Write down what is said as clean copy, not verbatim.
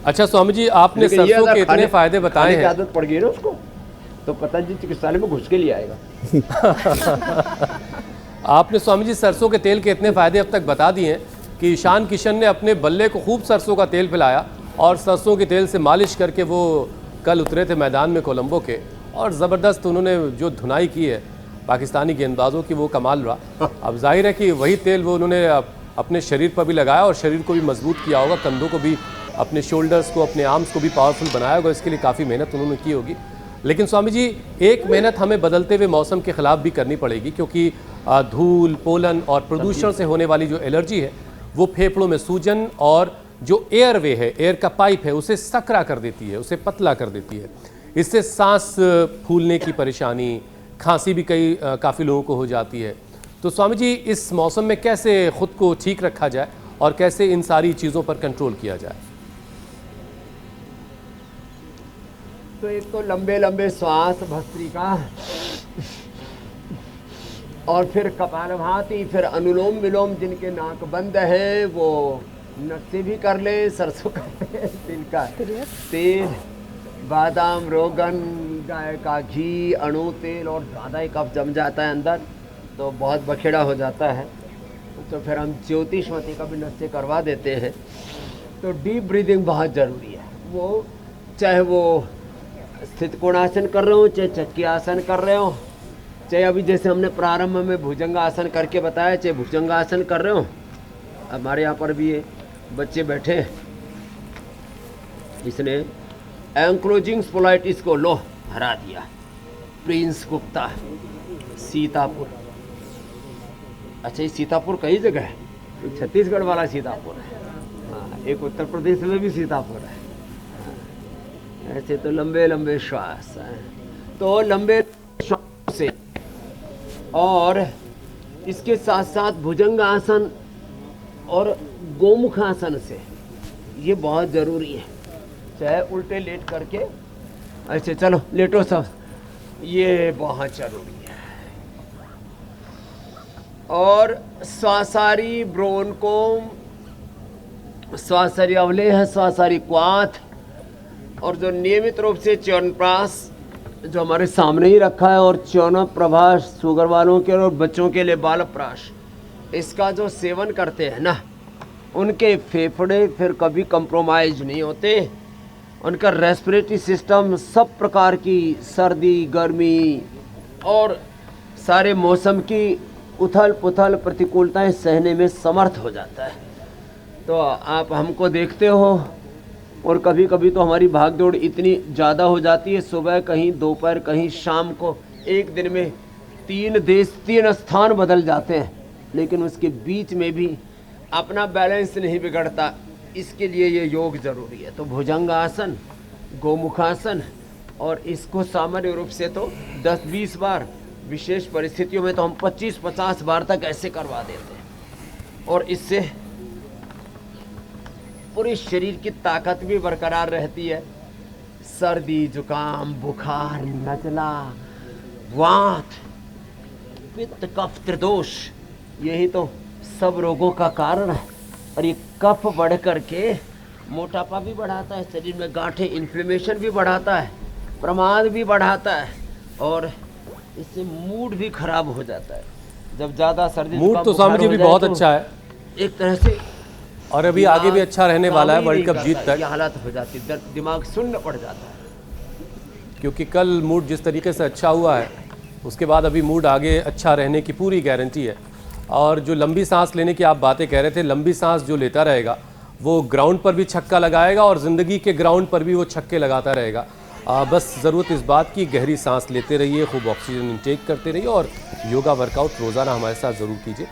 अच्छा स्वामी जी, आपने सरसों के इतने फायदे बताए हैं, आदत पड़ गई ना उसको, तो पतंजलि चिकित्सालय में घुस के लिए आएगा। आपने स्वामी जी सरसों के तेल के इतने फायदे अब तक बता दिए हैं कि ईशान किशन ने अपने बल्ले को खूब सरसों का तेल पिलाया और सरसों के तेल से मालिश करके वो कल उतरे थे मैदान में कोलंबो के, और ज़बरदस्त उन्होंने जो धुनाई की है पाकिस्तानी गेंदबाजों की, वो कमाल रहा। अब जाहिर है कि वही तेल वो उन्होंने अपने शरीर पर भी लगाया और शरीर को भी मजबूत किया होगा, कंधों को भी, अपने शोल्डर्स को, अपने आर्म्स को भी पावरफुल बनाया होगा। इसके लिए काफ़ी मेहनत उन्होंने की होगी। लेकिन स्वामी जी, एक मेहनत हमें बदलते हुए मौसम के ख़िलाफ़ भी करनी पड़ेगी, क्योंकि धूल, पोलन और प्रदूषण से होने वाली जो एलर्जी है वो फेफड़ों में सूजन और जो एयरवे है, एयर का पाइप है, उसे सकरा कर देती है, उसे पतला कर देती है। इससे सांस फूलने की परेशानी, खांसी भी काफ़ी लोगों को हो जाती है। तो स्वामी जी, इस मौसम में कैसे ख़ुद को ठीक रखा जाए और कैसे इन सारी चीज़ों पर कंट्रोल किया जाए? तो एक तो लंबे लंबे श्वास भस्त्रिका, और फिर कपालभाति, फिर अनुलोम विलोम, जिनके नाक बंद है वो नक से भी कर ले, सरसों का तिल का तेल, बादाम, रोगन, गाय का घी, अणु तेल, और ज़्यादा ही कफ जम जाता है अंदर तो बहुत बखेड़ा हो जाता है, तो फिर हम ज्योतिषमती का भी नक से करवा देते हैं। तो डीप ब्रीदिंग बहुत ज़रूरी है। वो चाहे वो स्थित कोणासन कर रहे हो, चाहे चक्की आसन कर रहे हो, चाहे अभी जैसे हमने प्रारंभ में भुजंगासन करके बताया, चाहे भुजंगासन कर रहे हो। हमारे यहाँ पर भी ये बच्चे बैठे, इसने एंक्लोजिंग स्पोलाइटिस को लो हरा दिया। प्रिंस गुप्ता, सीतापुर। अच्छा, ये सीतापुर कई जगह है, एक छत्तीसगढ़ वाला सीतापुर है, हाँ, एक उत्तर प्रदेश में भी सीतापुर है। ऐसे तो लंबे लंबे श्वास हैं, तो लंबे श्वास से, और इसके साथ साथ भुजंगासन और गोमुखासन से, ये बहुत ज़रूरी है। चाहे उल्टे लेट करके, ऐसे चलो लेटो सब, ये बहुत ज़रूरी है। और स्वासारी ब्रोनकोम, स्वासारी अवलेह, स्वासारी क्वाथ, और जो नियमित रूप से च्यवनप्राश जो हमारे सामने ही रखा है, और च्यवनप्रभास शुगर वालों के और बच्चों के लिए बालप्राश, इसका जो सेवन करते हैं ना, उनके फेफड़े फिर कभी कंप्रोमाइज नहीं होते। उनका रेस्पिरेटरी सिस्टम सब प्रकार की सर्दी, गर्मी और सारे मौसम की उथल पुथल प्रतिकूलताएं सहने में समर्थ हो जाता है। तो आप हमको देखते हो, और कभी कभी तो हमारी भागदौड़ इतनी ज़्यादा हो जाती है, सुबह कहीं, दोपहर कहीं, शाम को, एक दिन में 3 देश 3 स्थान बदल जाते हैं, लेकिन उसके बीच में भी अपना बैलेंस नहीं बिगड़ता। इसके लिए ये योग ज़रूरी है। तो भुजंगासन, गोमुखासन, और इसको सामान्य रूप से तो 10-20 बार, विशेष परिस्थितियों में तो हम 25-50 बार तक ऐसे करवा देते हैं, और इससे पूरे शरीर की ताकत भी बरकरार रहती है। सर्दी, जुकाम, बुखार, नज़ला, वात, पित्त, कफ, त्रिदोष, यही तो सब रोगों का कारण है। और ये कफ बढ़ करके मोटापा भी बढ़ाता है, शरीर में गांठें, इन्फ्लेमेशन भी बढ़ाता है, प्रमाद भी बढ़ाता है, और इससे मूड भी खराब हो जाता है। जब ज़्यादा सर्दी, मूड तो स्वामी जी भी बहुत अच्छा है, एक तरह से, और अभी आगे भी अच्छा रहने वाला है वर्ल्ड कप जीत तक। ये हालत हो जाती है, दिमाग सुन्न पड़ जाता है। क्योंकि कल मूड जिस तरीके से अच्छा हुआ है, उसके बाद अभी मूड आगे अच्छा रहने की पूरी गारंटी है। और जो लंबी सांस लेने की आप बातें कह रहे थे, लंबी सांस जो लेता रहेगा वो ग्राउंड पर भी छक्का लगाएगा और ज़िंदगी के ग्राउंड पर भी वो छक्के लगाता रहेगा। बस ज़रूरत इस बात की, गहरी सांस लेते रहिए, खूब ऑक्सीजन इंटेक करते रहिए, और योगा वर्कआउट रोज़ाना हमारे साथ ज़रूर कीजिए।